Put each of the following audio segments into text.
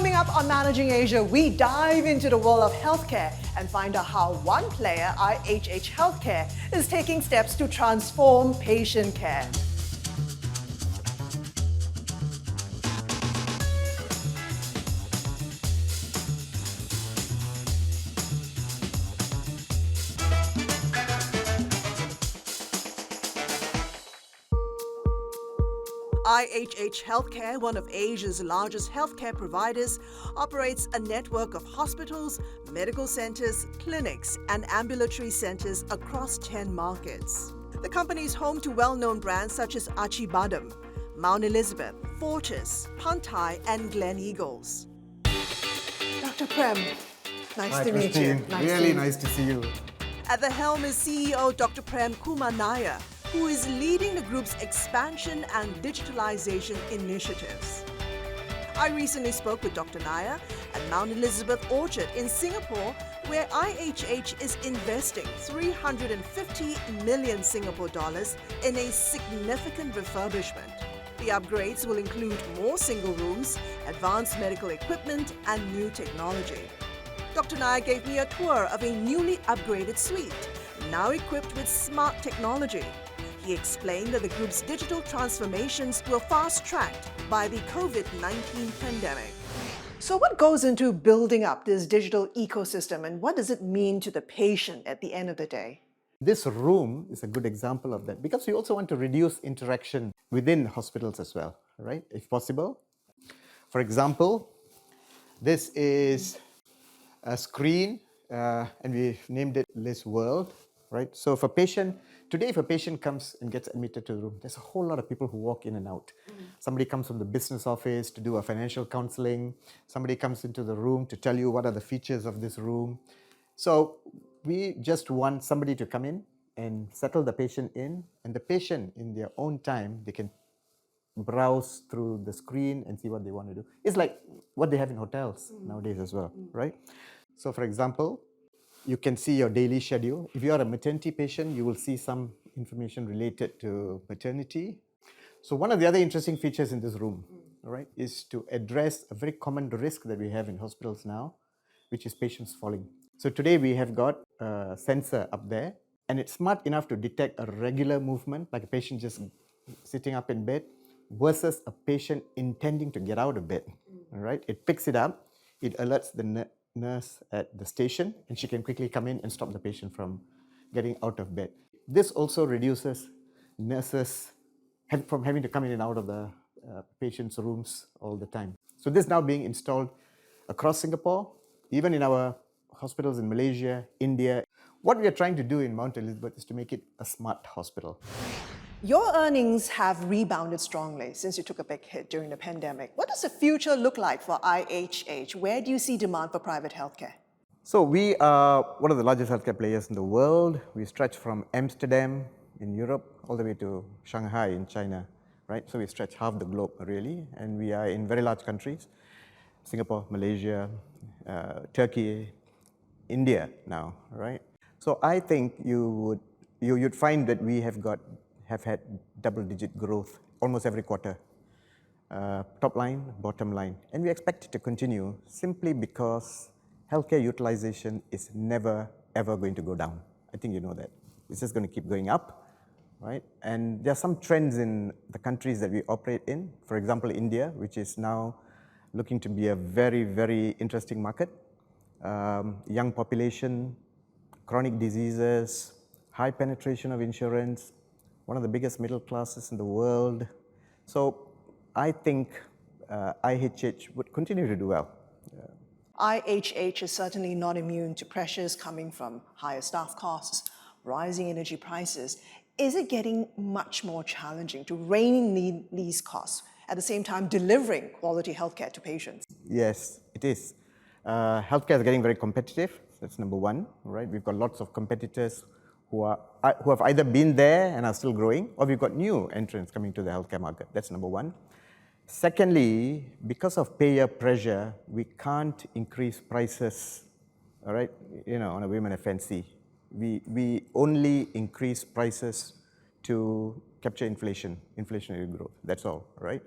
Coming up on Managing Asia, we dive into the world of healthcare and find out how one player, IHH Healthcare, is taking steps to transform patient care. IHH Healthcare, one of Asia's largest healthcare providers, operates a network of hospitals, medical centers, clinics, and ambulatory centers across 10 markets. The company is home to well-known brands such as Acibadem, Mount Elizabeth, Fortis, Pantai, and Gleneagles. Dr. Prem, nice to meet you. Nice to see you. At the helm is CEO Dr. Prem Kumar Nair, who is leading the group's expansion and digitalization initiatives. I recently spoke with Dr. Nair at Mount Elizabeth Orchard in Singapore, where IHH is investing 350 million Singapore dollars in a significant refurbishment. The upgrades will include more single rooms, advanced medical equipment, and new technology. Dr. Nair gave me a tour of a newly upgraded suite, now equipped with smart technology. He explained that the group's digital transformations were fast-tracked by the COVID-19 pandemic. So what goes into building up this digital ecosystem, and what does it mean to the patient at the end of the day? This room is a good example of that because we also want to reduce interaction within hospitals as well, right? If possible. For example, this is a screen and we've named it Liz World, right? So today if a patient comes and gets admitted to the room, there's a whole lot of people who walk in and out. Somebody comes from the business office to do a financial counseling. Somebody comes into the room to tell you what are the features of this room. So we just want somebody to come in and settle the patient in, and the patient in their own time, they can browse through the screen and see what they want to do. It's like what they have in hotels nowadays as well, right? So for example, you can see your daily schedule. If you are a maternity patient, you will see some information related to maternity. So one of the other interesting features in this room, right, is to address a very common risk that we have in hospitals now, which is patients falling. So today we have got a sensor up there, and it's smart enough to detect a regular movement, like a patient just sitting up in bed, versus a patient intending to get out of bed, all right? It picks it up, it alerts the nurse at the station, and she can quickly come in and stop the patient from getting out of bed. This also reduces nurses from having to come in and out of the patient's rooms all the time. So this is now being installed across Singapore, even in our hospitals in Malaysia, India. What we are trying to do in Mount Elizabeth is to make it a smart hospital. Your earnings have rebounded strongly since you took a big hit during the pandemic. What does the future look like for IHH? Where do you see demand for private healthcare? So we are one of the largest healthcare players in the world. We stretch from Amsterdam in Europe all the way to Shanghai in China, right? So we stretch half the globe really, and we are in very large countries: Singapore, Malaysia, Turkey, India now, right? So I think you'd find that we have had double-digit growth almost every quarter, top line, bottom line, and we expect it to continue simply because healthcare utilization is never ever going to go down. I think you know that. It's just going to keep going up, right? And there are some trends in the countries that we operate in. For example, India, which is now looking to be a very, very interesting market. Young population, chronic diseases, high penetration of insurance, one of the biggest middle classes in the world. So I think IHH would continue to do well. IHH is certainly not immune to pressures coming from higher staff costs, rising energy prices. Is it getting much more challenging to rein in these costs, at the same time delivering quality healthcare to patients? Yes, it is. Healthcare is getting very competitive. That's number one, right? We've got lots of competitors who have either been there and are still growing, or we've got new entrants coming to the healthcare market. That's number one. Secondly, because of payer pressure, we can't increase prices, all right, on a women FNC. We only increase prices to capture inflationary growth. That's all, right?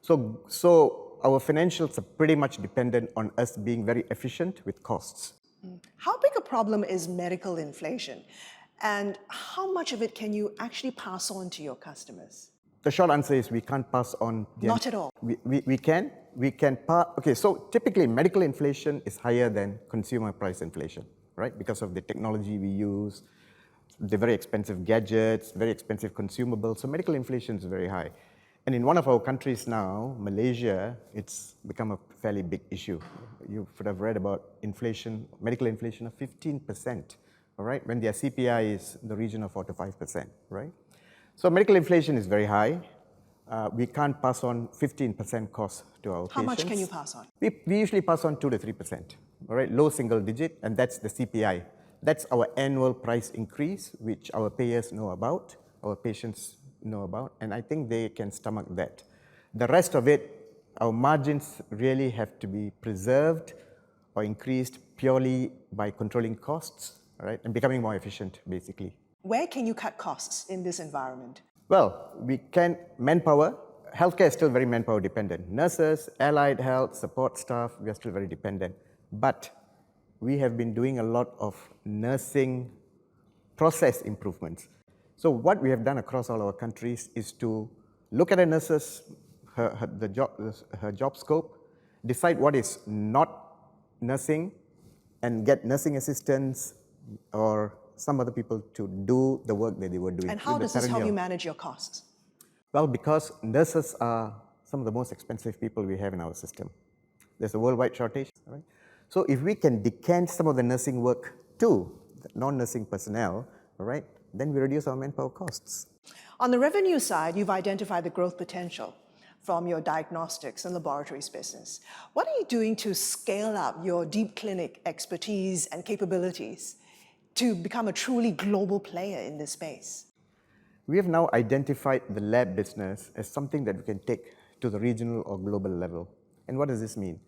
So our financials are pretty much dependent on us being very efficient with costs. How big a problem is medical inflation? And how much of it can you actually pass on to your customers? The short answer is we can't pass on. Not at all. We can. Okay, so typically medical inflation is higher than consumer price inflation, right? Because of the technology we use, the very expensive gadgets, very expensive consumables. So medical inflation is very high. And in one of our countries now, Malaysia, it's become a fairly big issue. You would have read about inflation, medical inflation of 15%, all right? When their CPI is in the region of 4 to 5%, right? So medical inflation is very high. We can't pass on 15% cost to our patients. How much can you pass on? We usually pass on 2 to 3%, all right? Low single digit, and that's the CPI. That's our annual price increase, which our payers know about, our patients know about, and I think they can stomach that. The rest of it, our margins really have to be preserved or increased purely by controlling costs, all right, and becoming more efficient, basically. Where can you cut costs in this environment? Well, we can, manpower, healthcare is still very manpower dependent. Nurses, allied health, support staff, we are still very dependent. But we have been doing a lot of nursing process improvements. So what we have done across all our countries is to look at a nurse's, her job scope, decide what is not nursing, and get nursing assistants or some other people to do the work that they were doing. And how does this help you manage your costs? Well, because nurses are some of the most expensive people we have in our system. There's a worldwide shortage, right? So if we can decant some of the nursing work to non-nursing personnel, all right, then we reduce our manpower costs. On the revenue side, you've identified the growth potential from your diagnostics and laboratories business. What are you doing to scale up your deep clinic expertise and capabilities to become a truly global player in this space? We have now identified the lab business as something that we can take to the regional or global level. And what does this mean?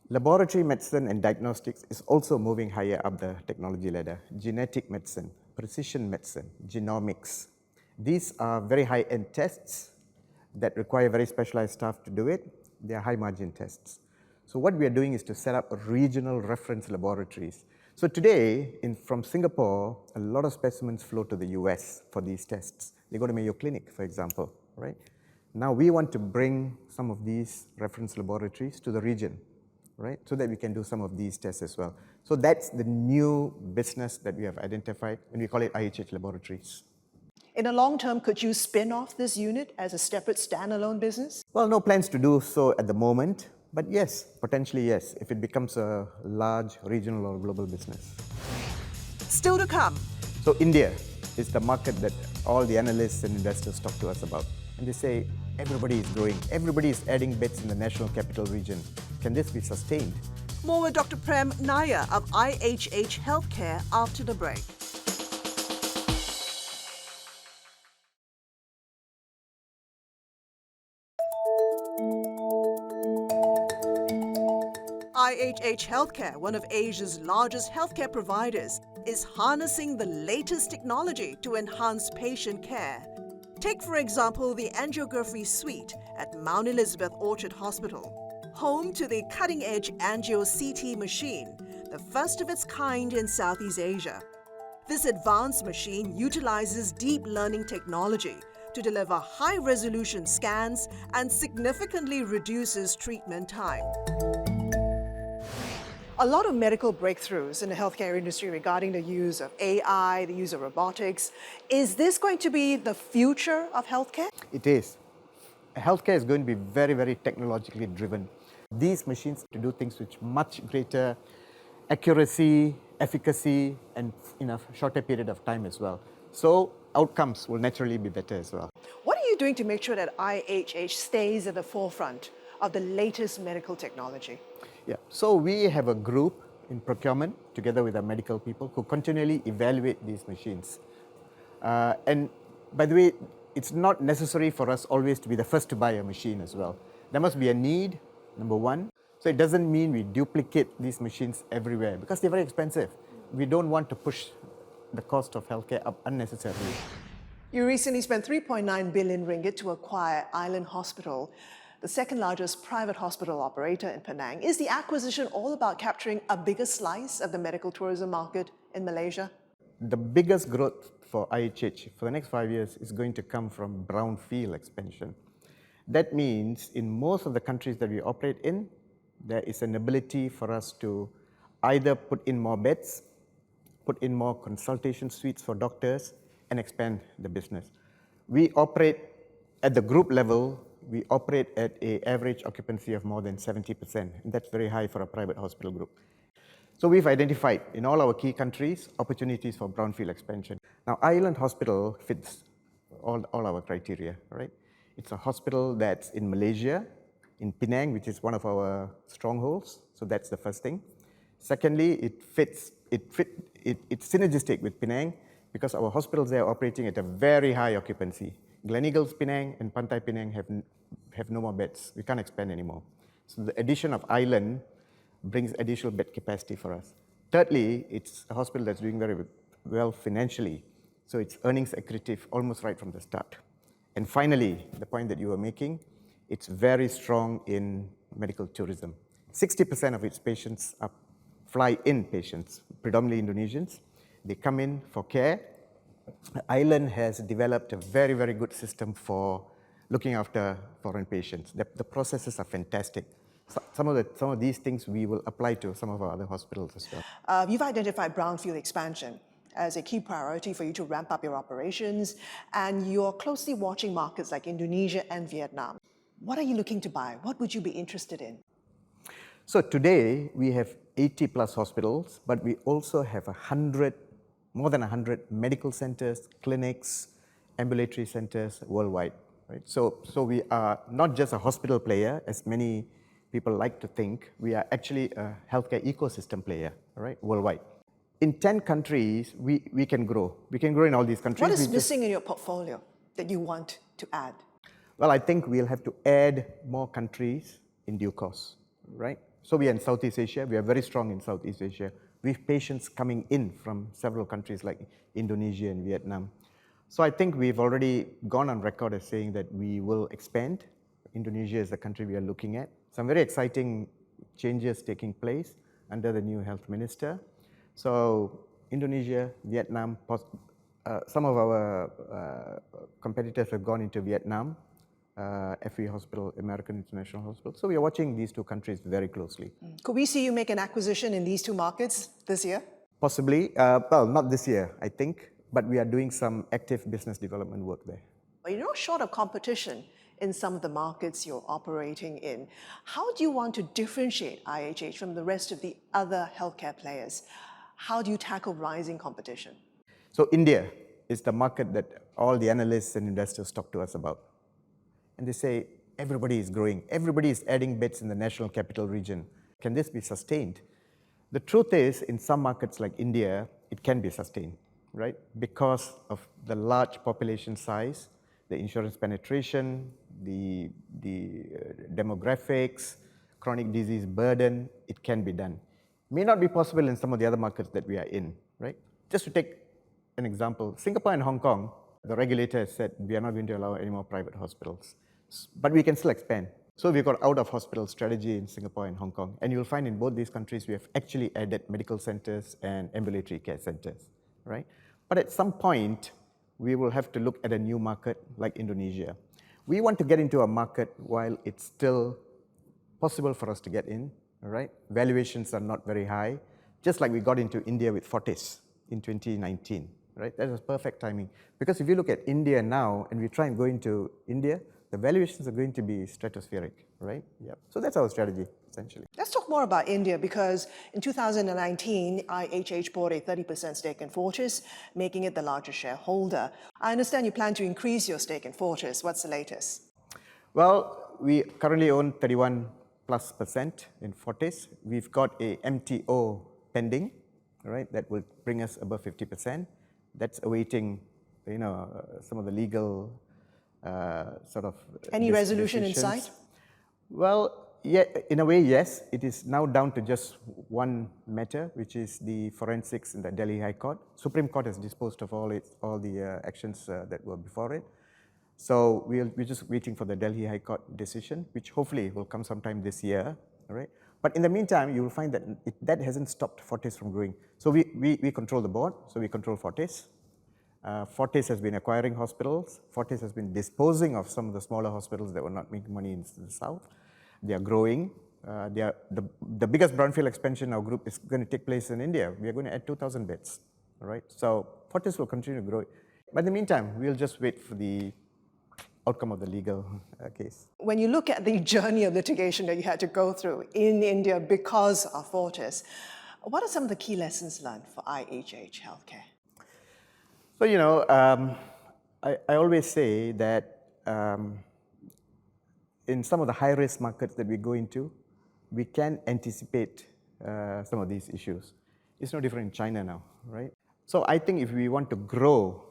Laboratory medicine and diagnostics is also moving higher up the technology ladder. Genetic medicine, precision medicine, genomics. These are very high-end tests that require very specialized staff to do it. They are high-margin tests. So what we are doing is to set up regional reference laboratories. So today, from Singapore, a lot of specimens flow to the US for these tests. They go to Mayo Clinic, for example, right? Now we want to bring some of these reference laboratories to the region, right? So that we can do some of these tests as well. So that's the new business that we have identified, and we call it IHH Laboratories. In the long term, could you spin off this unit as a separate standalone business? Well, no plans to do so at the moment, but yes, potentially yes, if it becomes a large regional or global business. Still to come. So India is the market that all the analysts and investors talk to us about. And they say, everybody is growing, everybody is adding beds in the national capital region. Can this be sustained? More with Dr. Prem Nair of IHH Healthcare after the break. IHH Healthcare, one of Asia's largest healthcare providers, is harnessing the latest technology to enhance patient care. Take, for example, the angiography suite at Mount Elizabeth Orchard Hospital, home to the cutting-edge angio-CT machine, the first of its kind in Southeast Asia. This advanced machine utilizes deep learning technology to deliver high-resolution scans and significantly reduces treatment time. A lot of medical breakthroughs in the healthcare industry regarding the use of AI, the use of robotics. Is this going to be the future of healthcare? It is. Healthcare is going to be very, very technologically driven. These machines to do things with much greater accuracy, efficacy, and in a shorter period of time as well. So outcomes will naturally be better as well. What are you doing to make sure that IHH stays at the forefront of the latest medical technology? Yeah, so we have a group in procurement together with our medical people who continually evaluate these machines. And by the way, it's not necessary for us always to be the first to buy a machine as well. There must be a need, number one. So it doesn't mean we duplicate these machines everywhere because they're very expensive. We don't want to push the cost of healthcare up unnecessarily. You recently spent 3.9 billion ringgit to acquire Island Hospital. the second largest private hospital operator in Penang. Is the acquisition all about capturing a bigger slice of the medical tourism market in Malaysia? The biggest growth for IHH for the next 5 years is going to come from brownfield expansion. That means in most of the countries that we operate in, there is an ability for us to either put in more beds, put in more consultation suites for doctors, and expand the business. We operate at the group level, we operate at an average occupancy of more than 70%, and that's very high for a private hospital group. So we've identified in all our key countries opportunities for brownfield expansion. Now, Island Hospital fits all our criteria, right? It's a hospital that's in Malaysia, in Penang, which is one of our strongholds. So that's the first thing. Secondly, it's synergistic with Penang because our hospitals there are operating at a very high occupancy. Gleneagles Penang and Pantai Penang have no more beds. We can't expand anymore. So the addition of Island brings additional bed capacity for us. Thirdly, it's a hospital that's doing very well financially. So it's earnings accretive almost right from the start. And finally, the point that you were making, it's very strong in medical tourism. 60% of its patients are fly-in patients, predominantly Indonesians. They come in for care. Island has developed a very, very good system for looking after foreign patients. The processes are fantastic. So some of these things we will apply to some of our other hospitals as well. You've identified brownfield expansion as a key priority for you to ramp up your operations, and you're closely watching markets like Indonesia and Vietnam. What are you looking to buy? What would you be interested in? So today we have 80 plus hospitals, but we also have more than 100 medical centers, clinics, ambulatory centers worldwide. Right? So we are not just a hospital player, as many people like to think. We are actually a healthcare ecosystem player, right, worldwide. In 10 countries, we can grow. We can grow in all these countries. What is missing in your portfolio that you want to add? Well, I think we'll have to add more countries in due course, right? So we are in Southeast Asia. We are very strong in Southeast Asia. We have patients coming in from several countries like Indonesia and Vietnam. So I think we've already gone on record as saying that we will expand. Indonesia is the country we are looking at. Some very exciting changes taking place under the new health minister. So Indonesia, Vietnam, some of our competitors have gone into Vietnam, FE Hospital, American International Hospital. So we are watching these two countries very closely. Could we see you make an acquisition in these two markets this year? Possibly. Well, not this year, I think, but we are doing some active business development work there. You're not short of competition in some of the markets you're operating in. How do you want to differentiate IHH from the rest of the other healthcare players? How do you tackle rising competition? So India is the market that all the analysts and investors talk to us about. And they say, everybody is growing. Everybody is adding beds in the national capital region. Can this be sustained? The truth is, in some markets like India, it can be sustained, right? Because of the large population size, the insurance penetration, the demographics, chronic disease burden, it can be done. May not be possible in some of the other markets that we are in, right? Just to take an example, Singapore and Hong Kong, the regulator has said we are not going to allow any more private hospitals, but we can still expand. So we've got out-of-hospital strategy in Singapore and Hong Kong, and you'll find in both these countries we have actually added medical centers and ambulatory care centers, right? But at some point, we will have to look at a new market like Indonesia. We want to get into a market while it's still possible for us to get in, right? Valuations are not very high, just like we got into India with Fortis in 2019, right? That was perfect timing. Because if you look at India now and we try and go into India, the valuations are going to be stratospheric, right? Yeah. So that's our strategy, essentially. Let's talk more about India, because in 2019, IHH bought a 30% stake in Fortis, making it the largest shareholder. I understand you plan to increase your stake in Fortis. What's the latest? Well, we currently own 31+% in Fortis. We've got a MTO pending, right? That will bring us above 50%. That's awaiting, some of the legal sort of any resolution in decisions. sight? Well, yeah, in a way, yes. It is now down to just one matter, which is the forensics in the Delhi High Court. Supreme Court has disposed of all the actions that were before it. So we're just waiting for the Delhi High Court decision, which hopefully will come sometime this year, all right? But in the meantime, you will find that that hasn't stopped Fortis from growing. So we control the board, so we control Fortis. Fortis has been acquiring hospitals. Fortis has been disposing of some of the smaller hospitals that were not making money in the south. They are growing. The biggest brownfield expansion in our group is going to take place in India. We are going to add 2,000 beds, all right? So Fortis will continue to grow. But in the meantime, we'll just wait for the outcome of the legal case. When you look at the journey of litigation that you had to go through in India because of Fortis, what are some of the key lessons learned for IHH Healthcare? So, I always say that in some of the high-risk markets that we go into, we can anticipate some of these issues. It's no different in China now, right? So I think if we want to grow,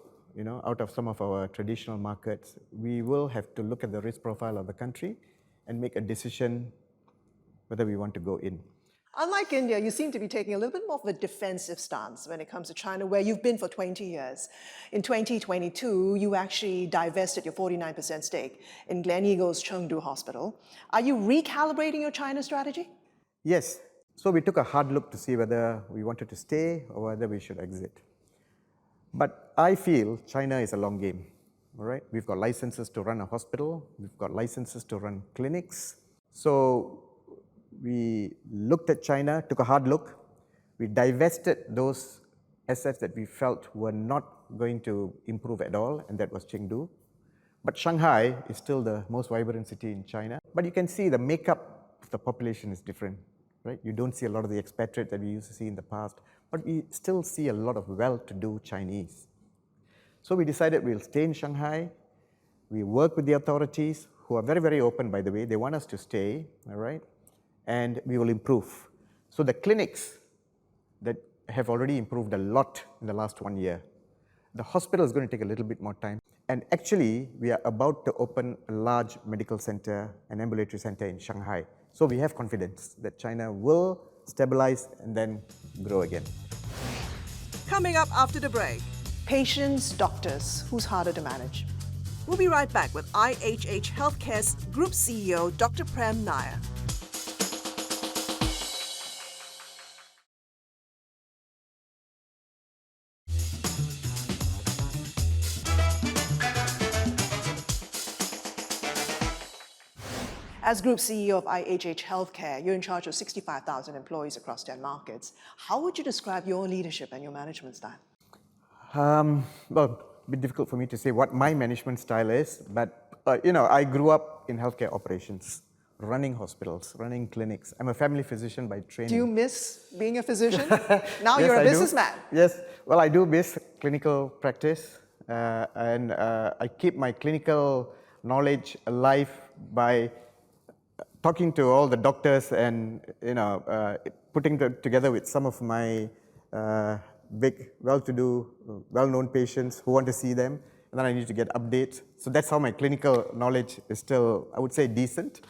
out of some of our traditional markets, we will have to look at the risk profile of the country and make a decision whether we want to go in. Unlike India, you seem to be taking a little bit more of a defensive stance when it comes to China, where you've been for 20 years. In 2022, you actually divested your 49% stake in Gleneagles Chengdu Hospital. Are you recalibrating your China strategy? Yes. So we took a hard look to see whether we wanted to stay or whether we should exit. But I feel China is a long game, all right? We've got licenses to run a hospital. We've got licenses to run clinics. So we looked at China, took a hard look. We divested those assets that we felt were not going to improve at all, and that was Chengdu. But Shanghai is still the most vibrant city in China. But you can see the makeup of the population is different, right? You don't see a lot of the expatriates that we used to see in the past, but we still see a lot of well-to-do Chinese. So we decided we'll stay in Shanghai. We work with the authorities, who are very, very open, by the way. They want us to stay, all right? And we will improve. So the clinics that have already improved a lot in the last 1 year. The hospital is going to take a little bit more time. And actually, we are about to open a large medical center, an ambulatory center in Shanghai. So we have confidence that China will stabilize and then grow again. Coming up after the break. Patients, doctors, who's harder to manage? We'll be right back with IHH Healthcare's Group CEO, Dr. Prem Nair. As Group CEO of IHH Healthcare, you're in charge of 65,000 employees across 10 markets. How would you describe your leadership and your management style? Well, a bit difficult for me to say what my management style is, but I grew up in healthcare operations, running hospitals, running clinics. I'm a family physician by training. Do you miss being a physician? Now Yes, you're a I do. businessman. Yes, well, I do miss clinical practice, and I keep my clinical knowledge alive by talking to all the doctors and putting together with some of my big, well-to-do, well-known patients who want to see them, and then I need to get updates. So that's how my clinical knowledge is still, I would say, decent.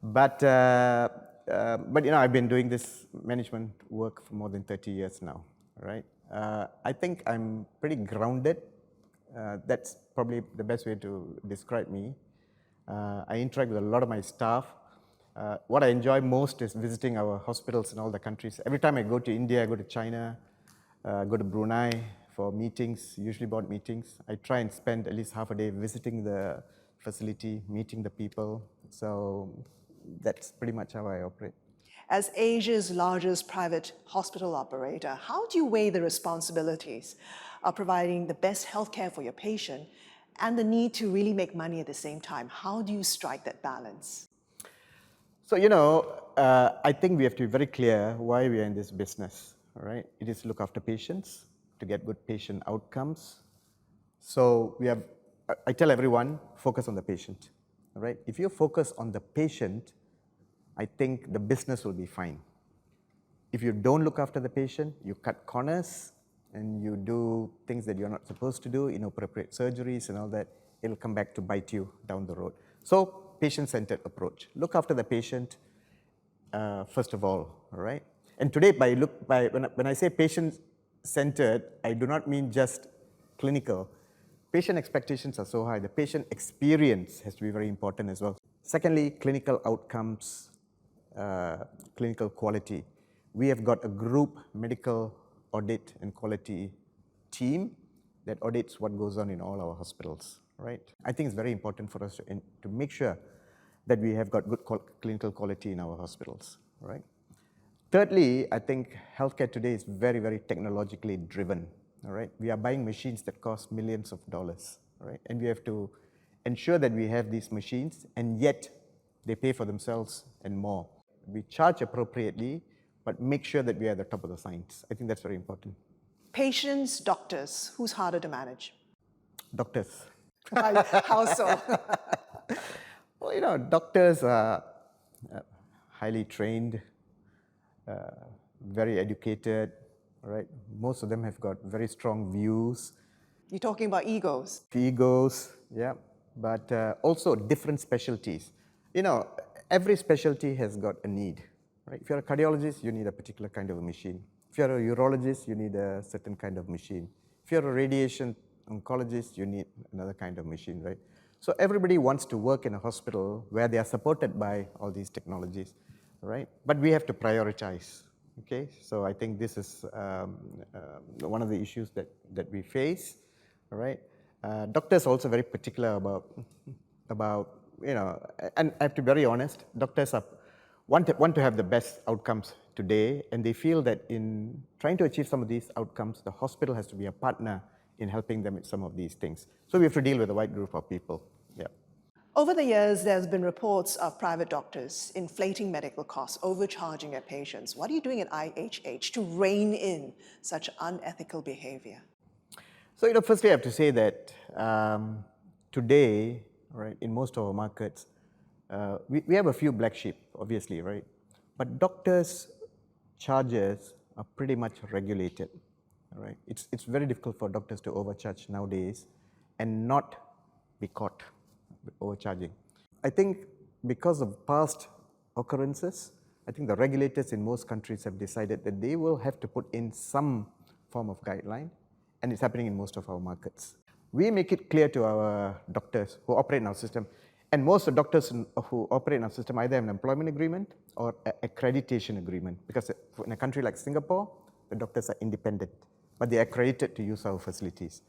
But I've been doing this management work for more than 30 years now, right? I think I'm pretty grounded. That's probably the best way to describe me. I interact with a lot of my staff. What I enjoy most is visiting our hospitals in all the countries. Every time I go to India, I go to China, go to Brunei for meetings, usually board meetings. I try and spend at least half a day visiting the facility, meeting the people. So that's pretty much how I operate. As Asia's largest private hospital operator, how do you weigh the responsibilities of providing the best healthcare for your patient and the need to really make money at the same time? How do you strike that balance? So, I think we have to be very clear why we are in this business, all right? It is to look after patients, to get good patient outcomes. So I tell everyone, focus on the patient, all right? If you focus on the patient, I think the business will be fine. If you don't look after the patient, you cut corners and you do things that you're not supposed to do, inappropriate surgeries and all that, it'll come back to bite you down the road. So patient-centered approach. Look after the patient first of all right? And today, when I say patient-centered, I do not mean just clinical. patient expectations are so high. The patient experience has to be very important as well. Secondly, clinical outcomes, clinical quality. We have got a group medical audit and quality team that audits what goes on in all our hospitals, right? I think it's very important for us to make sure that we have got good clinical quality in our hospitals, right? Thirdly, I think healthcare today is very, very technologically driven, all right? We are buying machines that cost millions of dollars, right? And we have to ensure that we have these machines, and yet they pay for themselves and more. We charge appropriately, but make sure that we are at the top of the science. I think that's very important. Patients, doctors, who's harder to manage? Doctors. How so? Well, doctors are highly trained, very educated, right? Most of them have got very strong views. You're talking about egos. Egos, yeah, but also different specialties. Every specialty has got a need, right? If you're a cardiologist, you need a particular kind of a machine. If you're a urologist, you need a certain kind of machine. If you're a radiation oncologist, you need another kind of machine, right? So everybody wants to work in a hospital where they are supported by all these technologies, right? But we have to prioritize, okay? So I think this is one of the issues that we face, all right? Doctors are also very particular about and I have to be very honest, doctors want to have the best outcomes today, and they feel that in trying to achieve some of these outcomes, the hospital has to be a partner in helping them with some of these things. So we have to deal with a wide group of people, yeah. Over the years, there's been reports of private doctors inflating medical costs, overcharging their patients. What are you doing at IHH to rein in such unethical behavior? So, firstly, I have to say that today, right, in most of our markets, we have a few black sheep, obviously, right? But doctors' charges are pretty much regulated, right? It's very difficult for doctors to overcharge nowadays and not be caught overcharging. I think because of past occurrences, I think the regulators in most countries have decided that they will have to put in some form of guideline, and it's happening in most of our markets. We make it clear to our doctors who operate in our system, and most of the doctors who operate in our system either have an employment agreement or an accreditation agreement, because in a country like Singapore, the doctors are independent, but they are accredited to use our facilities.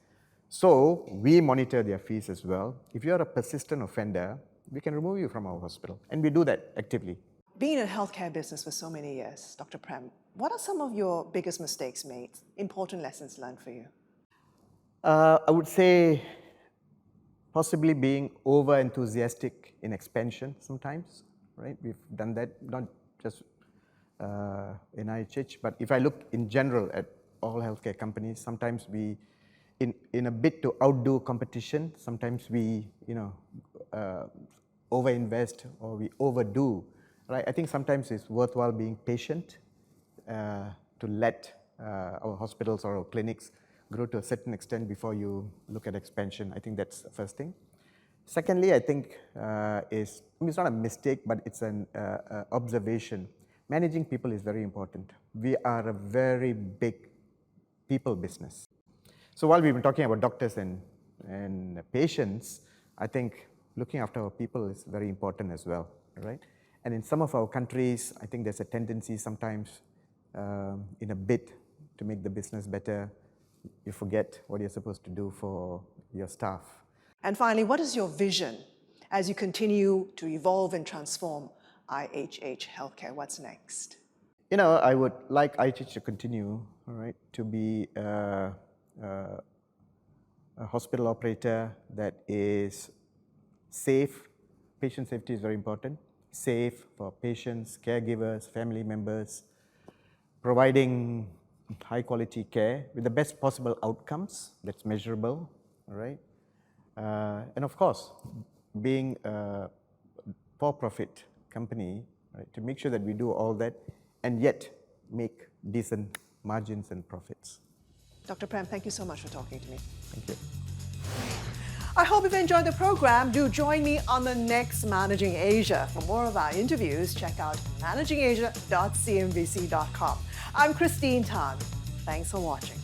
So we monitor their fees as well. If you're a persistent offender, we can remove you from our hospital, and we do that actively. Being in a healthcare business for so many years, Dr. Prem, what are some of your biggest mistakes made, important lessons learned for you? I would say possibly being over-enthusiastic in expansion sometimes, right? We've done that, not just in IHH, but if I look in general at all healthcare companies, sometimes we, in a bid to outdo competition, sometimes we, over-invest or we overdo, right? I think sometimes it's worthwhile being patient to let our hospitals or our clinics grow to a certain extent before you look at expansion. I think that's the first thing. Secondly, I think it's not a mistake, but it's an observation. Managing people is very important. We are a very big people business. So while we've been talking about doctors and patients, I think looking after our people is very important as well, right? And in some of our countries, I think there's a tendency sometimes in a bid to make the business better, you forget what you're supposed to do for your staff. And finally, what is your vision as you continue to evolve and transform IHH Healthcare? What's next? I would like IHH to continue, all right, to be a hospital operator that is safe. Patient safety is very important. Safe for patients, caregivers, family members, providing high quality care with the best possible outcomes that's measurable, all right? And of course, being a for-profit company, right, to make sure that we do all that and yet make decent margins and profits. Dr. Prem, thank you so much for talking to me. Thank you. I hope you've enjoyed the program. Do join me on the next Managing Asia. For more of our interviews, check out managingasia.cnbc.com. I'm Christine Tan. Thanks for watching.